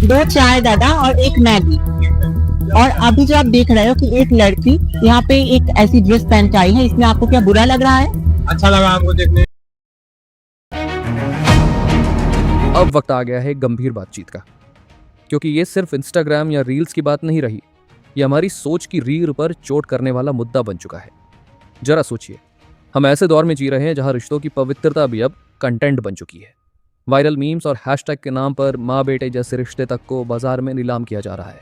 दो चाय दादा और एक मैगी। और अभी जो आप देख रहे हो कि एक लड़की यहाँ पे एक ऐसी ड्रेस पहन के आई है, इसमें आपको क्या बुरा लग रहा है? अच्छा लगा आपको देखने। अब वक्त आ गया है गंभीर बातचीत का, क्योंकि ये सिर्फ इंस्टाग्राम या रील्स की बात नहीं रही, ये हमारी सोच की रीढ़ पर चोट करने वाला मुद्दा बन चुका है। जरा सोचिए, हम ऐसे दौर में जी रहे हैं जहां रिश्तों की पवित्रता भी अब कंटेंट बन चुकी है। वायरल मीम्स और हैशटैग के नाम पर माँ बेटे जैसे रिश्ते तक को बाजार में नीलाम किया जा रहा है।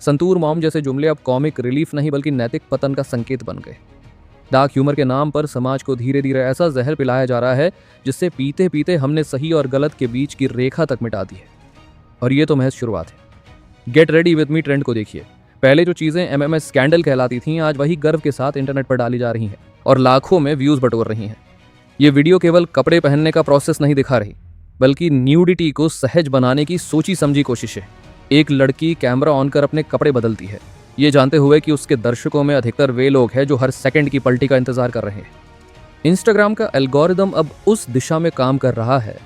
संतूर मॉम जैसे जुमले अब कॉमिक रिलीफ नहीं बल्कि नैतिक पतन का संकेत बन गए। डार्क ह्यूमर के नाम पर समाज को धीरे धीरे ऐसा जहर पिलाया जा रहा है जिससे पीते पीते हमने सही और गलत के बीच की रेखा तक मिटा दी है। और ये तो महज शुरुआत है। Get ready with me trend को देखिए। पहले जो चीजें एमएमएस स्कैंडल कहलाती थीं, आज वही गर्व के साथ इंटरनेट पर डाली जा रही हैं और लाखों में व्यूज बटोर रही हैं। ये वीडियो केवल कपड़े पहनने का प्रोसेस नहीं दिखा रही, बल्कि न्यूडिटी को सहज बनाने की सोची समझी कोशिश है। एक लड़की कैमरा ऑन कर अपने कपड़े बदलती है, ये जानते हुए कि उसके दर्शकों में अधिकतर वे लोग हैं जो हर सेकंड की पलटी का इंतजार कर रहे हैं। इंस्टाग्राम का एल्गोरिदम अब उस दिशा में काम कर रहा है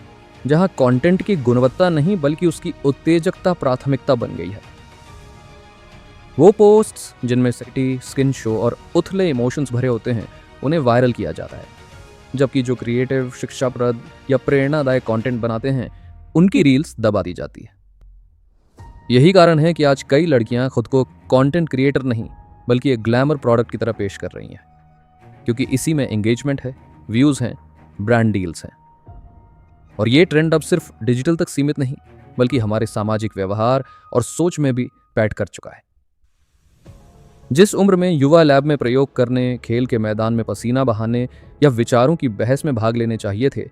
जहां कंटेंट की गुणवत्ता नहीं बल्कि उसकी उत्तेजकता प्राथमिकता बन गई है। वो पोस्ट्स जिनमें सिटी, स्किन शो और उथले इमोशंस भरे होते हैं, उन्हें वायरल किया जाता है, जबकि जो क्रिएटिव, शिक्षाप्रद या प्रेरणादायक कंटेंट बनाते हैं, उनकी रील्स दबा दी जाती है। यही कारण है कि आज कई लड़कियां खुद को कंटेंट क्रिएटर नहीं बल्कि एक ग्लैमर प्रोडक्ट की तरह पेश कर रही हैं, क्योंकि इसी में एंगेजमेंट है, व्यूज हैं, ब्रांड डील्स हैं। और ये ट्रेंड अब सिर्फ डिजिटल तक सीमित नहीं बल्कि हमारे सामाजिक व्यवहार और सोच में भी पैठ कर चुका है। जिस उम्र में युवा लैब में प्रयोग करने, खेल के मैदान में पसीना बहाने या विचारों की बहस में भाग लेने चाहिए थे,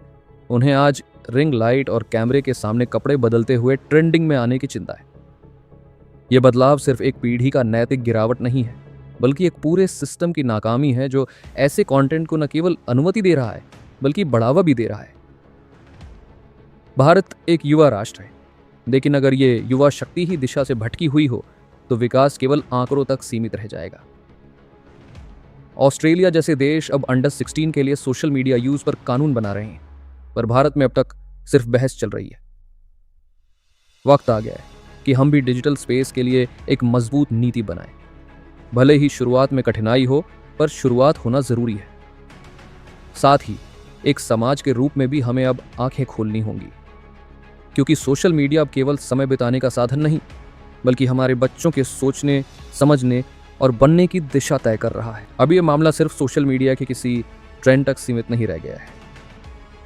उन्हें आज रिंग लाइट और कैमरे के सामने कपड़े बदलते हुए ट्रेंडिंग में आने की चिंता है। यह बदलाव सिर्फ एक पीढ़ी का नैतिक गिरावट नहीं है बल्कि एक पूरे सिस्टम की नाकामी है जो ऐसे कंटेंट को न केवल अनुमति दे रहा है बल्कि बढ़ावा भी दे रहा है। भारत एक युवा राष्ट्र है, लेकिन अगर ये युवा शक्ति ही दिशा से भटकी हुई हो तो विकास केवल आंकड़ों तक सीमित रह जाएगा। ऑस्ट्रेलिया जैसे देश अब अंडर 16 के लिए सोशल मीडिया यूज पर कानून बना रहे हैं, पर भारत में अब तक सिर्फ बहस चल रही है। वक्त आ गया है कि हम भी डिजिटल स्पेस के लिए एक मजबूत नीति बनाएं। भले ही शुरुआत में कठिनाई हो, पर शुरुआत होना जरूरी है। साथ ही एक समाज के रूप में भी हमें अब आंखें खोलनी होंगी, क्योंकि सोशल मीडिया अब केवल समय बिताने का साधन नहीं बल्कि हमारे बच्चों के सोचने, समझने और बनने की दिशा तय कर रहा है। अब ये मामला सिर्फ सोशल मीडिया के किसी ट्रेंड तक सीमित नहीं रह गया है,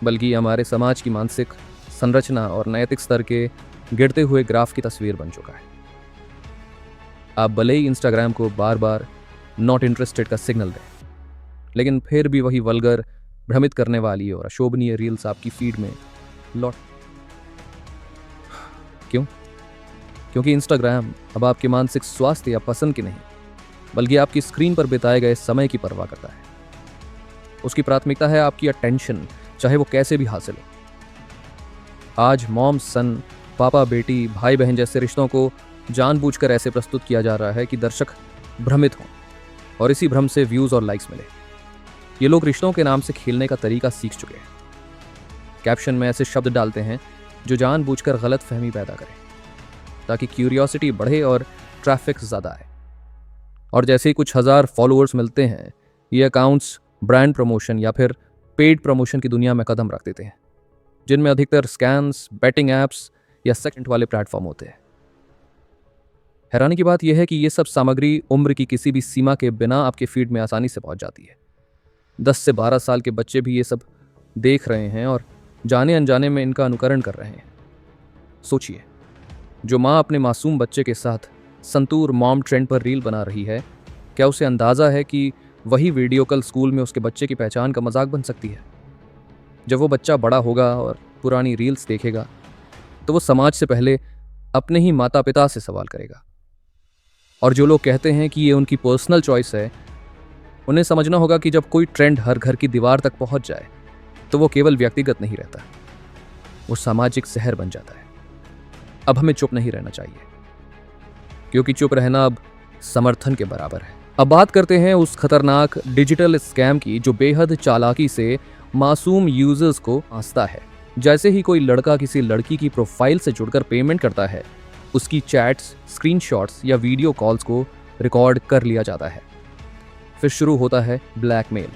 बल्कि हमारे समाज की मानसिक संरचना और नैतिक स्तर के गिरते हुए ग्राफ की तस्वीर बन चुका है। आप भले ही इंस्टाग्राम को बार बार नॉट इंटरेस्टेड का सिग्नल दें, लेकिन फिर भी वही वल्गर, भ्रमित करने वाली और अशोभनीय रील्स आपकी फीड में लौट। क्यों? क्योंकि इंस्टाग्राम अब आपके मानसिक स्वास्थ्य या पसंद की नहीं बल्कि आपकी स्क्रीन पर बिताए गए समय की परवाह करता है। उसकी प्राथमिकता है आपकी अटेंशन, चाहे वो कैसे भी हासिल हो। आज मॉम सन, पापा बेटी, भाई बहन जैसे रिश्तों को जानबूझकर ऐसे प्रस्तुत किया जा रहा है कि दर्शक भ्रमित हों और इसी भ्रम से व्यूज और लाइक्स मिले। ये लोग रिश्तों के नाम से खेलने का तरीका सीख चुके हैं। कैप्शन में ऐसे शब्द डालते हैं जो जानबूझकर गलत फहमी पैदा करें ताकि क्यूरियोसिटी बढ़े और ट्रैफिक ज़्यादा आए। और जैसे ही कुछ हज़ार फॉलोअर्स मिलते हैं, ये अकाउंट्स ब्रांड प्रमोशन या फिर पेड प्रमोशन की दुनिया में कदम रख देते हैं, जिनमें अधिकतर स्कैम्स, बेटिंग ऐप्स या सेकंड वाले प्लेटफॉर्म होते हैं। हैरानी की बात यह है कि ये सब सामग्री उम्र की किसी भी सीमा के बिना आपके फीड में आसानी से पहुंच जाती है। 10 से 12 साल के बच्चे भी ये सब देख रहे हैं और जाने अनजाने में इनका अनुकरण कर रहे हैं। सोचिए, जो माँ अपने मासूम बच्चे के साथ संतूर मॉम ट्रेंड पर रील बना रही है, क्या उसे अंदाज़ा है कि वही वीडियो कल स्कूल में उसके बच्चे की पहचान का मजाक बन सकती है? जब वो बच्चा बड़ा होगा और पुरानी रील्स देखेगा तो वो समाज से पहले अपने ही माता पिता से सवाल करेगा। और जो लोग कहते हैं कि ये उनकी पर्सनल चॉइस है, उन्हें समझना होगा कि जब कोई ट्रेंड हर घर की दीवार तक पहुंच जाए तो वो केवल व्यक्तिगत नहीं रहता, वो सामाजिक जहर बन जाता है। अब हमें चुप नहीं रहना चाहिए, क्योंकि चुप रहना अब समर्थन के बराबर है। अब बात करते हैं उस खतरनाक डिजिटल स्कैम की जो बेहद चालाकी से मासूम यूजर्स को आंसता है। जैसे ही कोई लड़का किसी लड़की की प्रोफाइल से जुड़कर पेमेंट करता है, उसकी चैट्स, स्क्रीनशॉट्स या वीडियो कॉल्स को रिकॉर्ड कर लिया जाता है। फिर शुरू होता है ब्लैकमेल।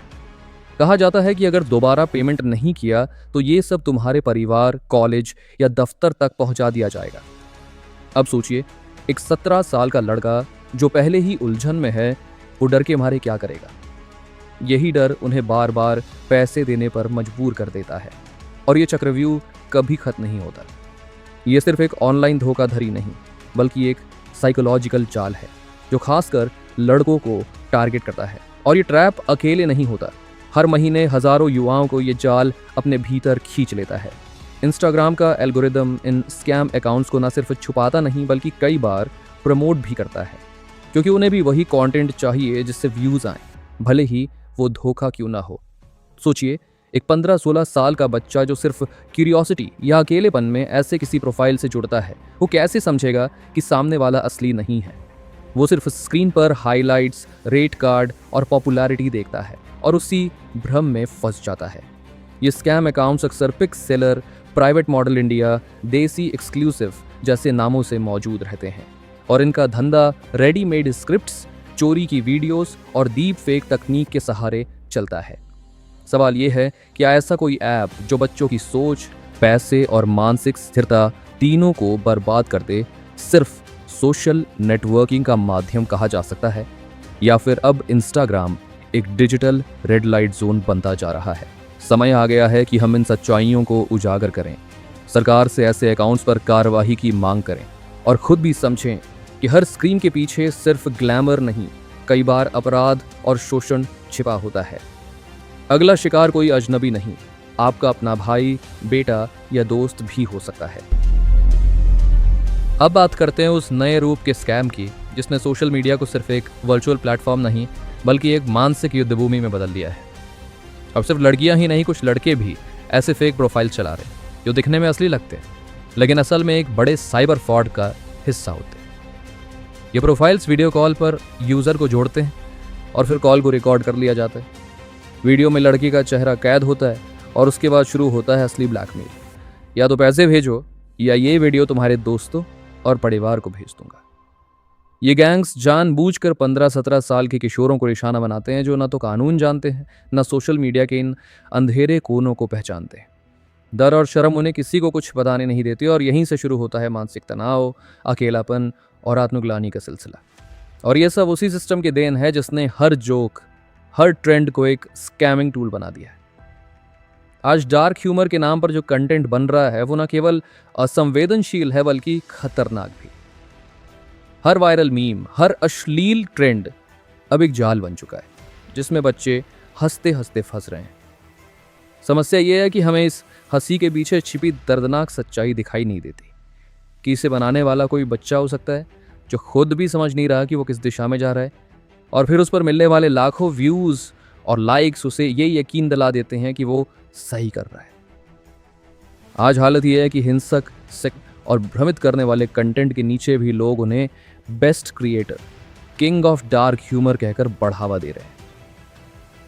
कहा जाता है कि अगर दोबारा पेमेंट नहीं किया तो ये सब तुम्हारे परिवार, कॉलेज या दफ्तर तक पहुंचा दिया जाएगा। अब सोचिए, एक 17 साल का लड़का जो पहले ही उलझन में है, वो डर के मारे क्या करेगा? यही डर उन्हें बार बार पैसे देने पर मजबूर कर देता है और ये चक्रव्यूह कभी खत्म नहीं होता। ये सिर्फ एक ऑनलाइन धोखाधड़ी नहीं, बल्कि एक साइकोलॉजिकल जाल है जो खासकर लड़कों को टारगेट करता है। और ये ट्रैप अकेले नहीं होता, हर महीने हजारों युवाओं को ये जाल अपने भीतर खींच लेता है। इंस्टाग्राम का एल्गोरिदम इन स्कैम अकाउंट्स को न सिर्फ छुपाता नहीं बल्कि कई बार प्रमोट भी करता है, क्योंकि उन्हें भी वही कंटेंट चाहिए जिससे व्यूज आए, भले ही वो धोखा क्यों ना हो। सोचिए, एक 15-16 साल का बच्चा जो सिर्फ क्यूरियोसिटी या अकेलेपन में ऐसे किसी प्रोफाइल से जुड़ता है, वो कैसे समझेगा कि सामने वाला असली नहीं है? वो सिर्फ स्क्रीन पर हाइलाइट्स, रेट कार्ड और पॉपुलैरिटी देखता है और उसी भ्रम में फंस जाता है। ये स्कैम अकाउंट्स अक्सर pic seller, private model India, desi exclusive जैसे नामों से मौजूद रहते हैं और इनका धंधा रेडीमेड स्क्रिप्ट्स, चोरी की वीडियोस और डीप फेक तकनीक के सहारे चलता है। सवाल ये है, क्या ऐसा कोई ऐप जो बच्चों की सोच, पैसे और मानसिक स्थिरता तीनों को बर्बाद कर दे, सिर्फ सोशल नेटवर्किंग का माध्यम कहा जा सकता है? या फिर अब इंस्टाग्राम एक डिजिटल रेड लाइट जोन बनता जा रहा है? समय आ गया है कि हम इन सच्चाइयों को उजागर करें, सरकार से ऐसे अकाउंट्स पर कार्रवाई की मांग करें और खुद भी समझें कि हर स्क्रीन के पीछे सिर्फ ग्लैमर नहीं, कई बार अपराध और शोषण छिपा होता है। अगला शिकार कोई अजनबी नहीं, आपका अपना भाई, बेटा या दोस्त भी हो सकता है। अब बात करते हैं उस नए रूप के स्कैम की जिसने सोशल मीडिया को सिर्फ एक वर्चुअल प्लेटफॉर्म नहीं बल्कि एक मानसिक युद्धभूमि में बदल दिया है। अब सिर्फ लड़कियां ही नहीं, कुछ लड़के भी ऐसे फेक प्रोफाइल चला रहे हैं जो दिखने में असली लगते हैं लेकिन असल में एक बड़े साइबर फ्रॉड का हिस्सा होते हैं। ये प्रोफाइल्स वीडियो कॉल पर यूज़र को जोड़ते हैं और फिर कॉल को रिकॉर्ड कर लिया जाता है। वीडियो में लड़की का चेहरा कैद होता है और उसके बाद शुरू होता है असली ब्लैकमेल। या तो पैसे भेजो या ये वीडियो तुम्हारे दोस्तों और परिवार को भेज दूंगा। ये गैंग्स जानबूझकर 15-17 साल के किशोरों को निशाना बनाते हैं जो ना तो कानून जानते हैं, ना सोशल मीडिया के इन अंधेरे कोनों को पहचानते हैं। डर और शर्म उन्हें किसी को कुछ बताने नहीं देती और यहीं से शुरू होता है मानसिक तनाव, अकेलापन और आत्मग्लानि का सिलसिला। और ये सब उसी सिस्टम की देन है जिसने हर जोक, हर ट्रेंड को एक स्कैमिंग टूल बना दिया है। आज डार्क ह्यूमर के नाम पर जो कंटेंट बन रहा है वो न केवल असंवेदनशील है बल्कि खतरनाक भी। हर वायरल मीम, हर अश्लील ट्रेंड अब एक जाल बन चुका है जिसमें बच्चे हंसते हंसते फंस रहे हैं। समस्या ये है कि हमें इस हंसी के पीछे छिपी दर्दनाक सच्चाई दिखाई नहीं देती कि इसे बनाने वाला कोई बच्चा हो सकता है जो खुद भी समझ नहीं रहा कि वो किस दिशा में जा रहा है, और फिर उस पर मिलने वाले लाखों व्यूज़ और लाइक्स उसे ये यकीन दिला देते हैं कि वो सही कर रहा है। आज हालत यह है कि हिंसक, सिक और भ्रमित करने वाले कंटेंट के नीचे भी लोग उन्हें best creator, king of dark humour कहकर बढ़ावा दे रहे हैं।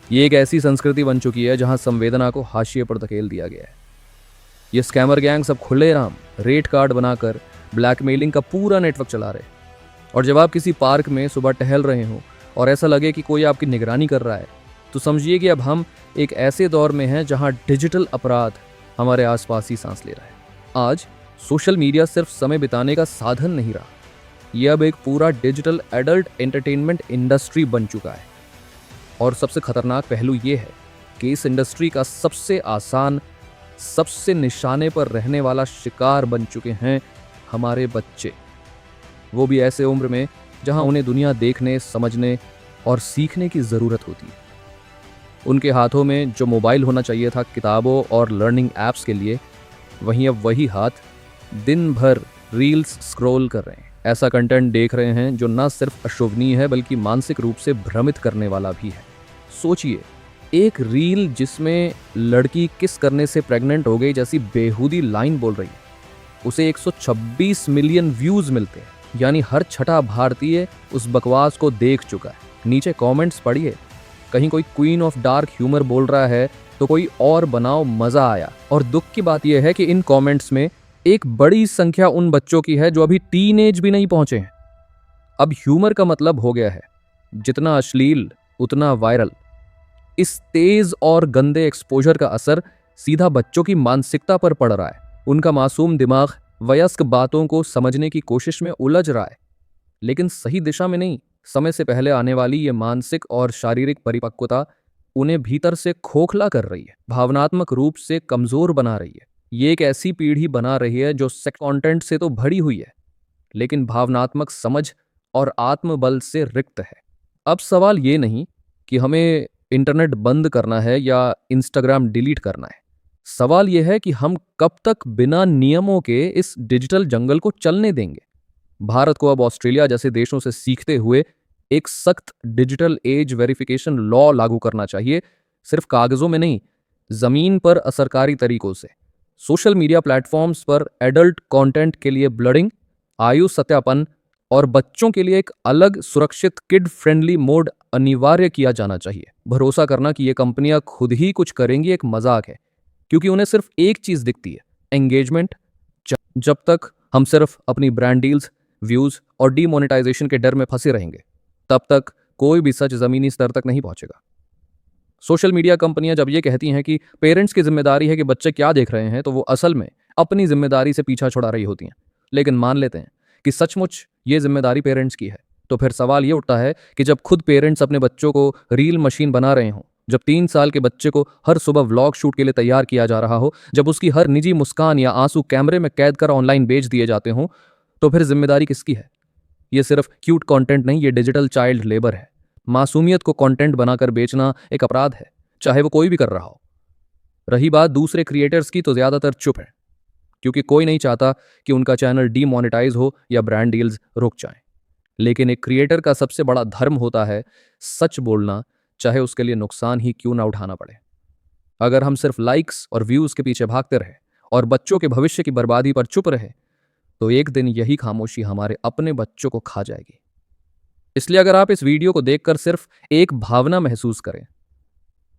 ये एक ऐसी संस्कृति बन चुकी है जहां संवेदना को हाशिए पर धकेल दिया गया है। ये स्कैमर गैंग सब खुलेआम रेट कार्ड बनाकर ब्लैकमेलिंग का पूरा नेटवर्क चला रहे हैं। और जब आप किसी पार्क में सुबह टहल रहे हो और ऐसा लगे कि कोई आपकी निगरानी कर रहा है, तो समझिए कि अब हम एक ऐसे दौर में हैं जहां डिजिटल अपराध हमारे आसपास ही सांस ले रहा है। आज सोशल मीडिया सिर्फ समय बिताने का साधन नहीं रहा, यह अब एक पूरा डिजिटल एडल्ट एंटरटेनमेंट इंडस्ट्री बन चुका है। और सबसे खतरनाक पहलू ये है कि इस इंडस्ट्री का सबसे आसान, सबसे निशाने पर रहने वाला शिकार बन चुके हैं हमारे बच्चे, वो भी ऐसे उम्र में जहां उन्हें दुनिया देखने, समझने और सीखने की ज़रूरत होती है। उनके हाथों में जो मोबाइल होना चाहिए था किताबों और लर्निंग ऐप्स के लिए, वहीं अब वही हाथ दिन भर रील्स स्क्रॉल कर रहे हैं, ऐसा कंटेंट देख रहे हैं जो न सिर्फ अशोभनीय है बल्कि मानसिक रूप से भ्रमित करने वाला भी है। सोचिए, एक रील जिसमें लड़की किस करने से प्रेग्नेंट हो गई जैसी बेहूदी लाइन बोल रही है, उसे 126 मिलियन व्यूज़ मिलते हैं, यानी हर छठा भारतीय उस बकवास को देख चुका है। नीचे कमेंट्स पढ़िए, कहीं कोई क्वीन ऑफ डार्क ह्यूमर बोल रहा है तो कोई और बनाओ, मज़ा आया। और दुख की बात यह है कि इन कमेंट्स में एक बड़ी संख्या उन बच्चों की है जो अभी टीनेज भी नहीं पहुंचे हैं। अब ह्यूमर का मतलब हो गया है जितना अश्लील उतना वायरल। इस तेज और गंदे एक्सपोजर का असर सीधा बच्चों की मानसिकता पर पड़ रहा है। उनका मासूम दिमाग वयस्क बातों को समझने की कोशिश में उलझ रहा है, लेकिन सही दिशा में नहीं। समय से पहले आने वाली ये मानसिक और शारीरिक परिपक्वता उन्हें भीतर से खोखला कर रही है, भावनात्मक रूप से कमजोर बना रही है। ये एक ऐसी पीढ़ी बना रही है जो सेक्स कंटेंट से तो भरी हुई है, लेकिन भावनात्मक समझ और आत्मबल से रिक्त है। अब सवाल ये नहीं कि हमें इंटरनेट बंद करना है या इंस्टाग्राम डिलीट करना है। सवाल यह है कि हम कब तक बिना नियमों के इस डिजिटल जंगल को चलने देंगे। भारत को अब ऑस्ट्रेलिया जैसे देशों से सीखते हुए एक सख्त डिजिटल एज वेरिफिकेशन लॉ लागू करना चाहिए, सिर्फ कागजों में नहीं, जमीन पर असरकारी तरीकों से। सोशल मीडिया प्लेटफॉर्म्स पर एडल्ट कंटेंट के लिए ब्लडिंग, आयु सत्यापन और बच्चों के लिए एक अलग सुरक्षित किड फ्रेंडली मोड अनिवार्य किया जाना चाहिए। भरोसा करना कि ये कंपनियां खुद ही कुछ करेंगी एक मजाक है, क्योंकि उन्हें सिर्फ एक चीज दिखती है, एंगेजमेंट। जब तक हम सिर्फ अपनी ब्रांड डील्स, व्यूज और डीमोनेटाइजेशन के डर में फंसे रहेंगे, तब तक कोई भी सच जमीनी स्तर तक नहीं पहुंचेगा। सोशल मीडिया कंपनियां जब ये कहती हैं कि पेरेंट्स की जिम्मेदारी है कि बच्चे क्या देख रहे हैं, तो वो असल में अपनी जिम्मेदारी से पीछा छुड़ा रही होती हैं। लेकिन मान लेते हैं कि सचमुच ये जिम्मेदारी पेरेंट्स की है, तो फिर सवाल ये उठता है कि जब खुद पेरेंट्स अपने बच्चों को रील मशीन बना रहे हों, जब 3 साल के बच्चे को हर सुबह व्लॉग शूट के लिए तैयार किया जा रहा हो, जब उसकी हर निजी मुस्कान या आंसू कैमरे में कैद कर ऑनलाइन बेच दिए जाते हों, तो फिर जिम्मेदारी किसकी है? ये सिर्फ क्यूट कंटेंट नहीं, ये डिजिटल चाइल्ड लेबर है। मासूमियत को कंटेंट बनाकर बेचना एक अपराध है, चाहे वो कोई भी कर रहा हो। रही बात दूसरे क्रिएटर्स की, तो ज्यादातर चुप है, क्योंकि कोई नहीं चाहता कि उनका चैनल डीमोनेटाइज हो या ब्रांड डील्स रुक जाएं। लेकिन एक क्रिएटर का सबसे बड़ा धर्म होता है सच बोलना, चाहे उसके लिए नुकसान ही क्यों ना उठाना पड़े। अगर हम सिर्फ लाइक्स और व्यूज के पीछे भागते रहे और बच्चों के भविष्य की बर्बादी पर चुप रहे, तो एक दिन यही खामोशी हमारे अपने बच्चों को खा जाएगी। इसलिए अगर आप इस वीडियो को देखकर सिर्फ एक भावना महसूस करें,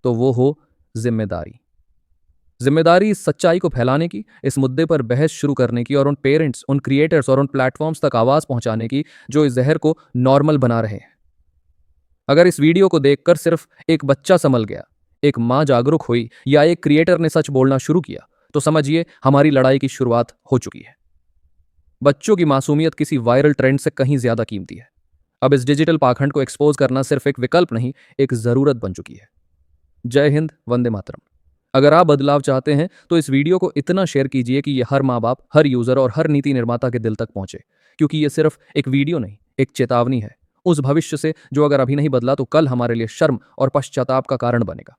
तो वो हो जिम्मेदारी। जिम्मेदारी इस सच्चाई को फैलाने की, इस मुद्दे पर बहस शुरू करने की और उन पेरेंट्स, उन क्रिएटर्स और उन प्लेटफॉर्म्स तक आवाज पहुंचाने की जो इस जहर को नॉर्मल बना रहे हैं। अगर इस वीडियो को देखकर सिर्फ एक बच्चा संभल गया, एक मां जागरूक हुई या एक क्रिएटर ने सच बोलना शुरू किया, तो समझिए हमारी लड़ाई की शुरुआत हो चुकी है। बच्चों की मासूमियत किसी वायरल ट्रेंड से कहीं ज्यादा कीमती है। अब इस डिजिटल पाखंड को एक्सपोज करना सिर्फ एक विकल्प नहीं, एक जरूरत बन चुकी है। जय हिंद, वंदे मातरम। अगर आप बदलाव चाहते हैं तो इस वीडियो को इतना शेयर कीजिए कि यह हर माँ बाप, हर यूजर और हर नीति निर्माता के दिल तक पहुंचे, क्योंकि यह सिर्फ एक वीडियो नहीं, एक चेतावनी है उस भविष्य से जो अगर अभी नहीं बदला तो कल हमारे लिए शर्म और पश्चाताप का कारण बनेगा।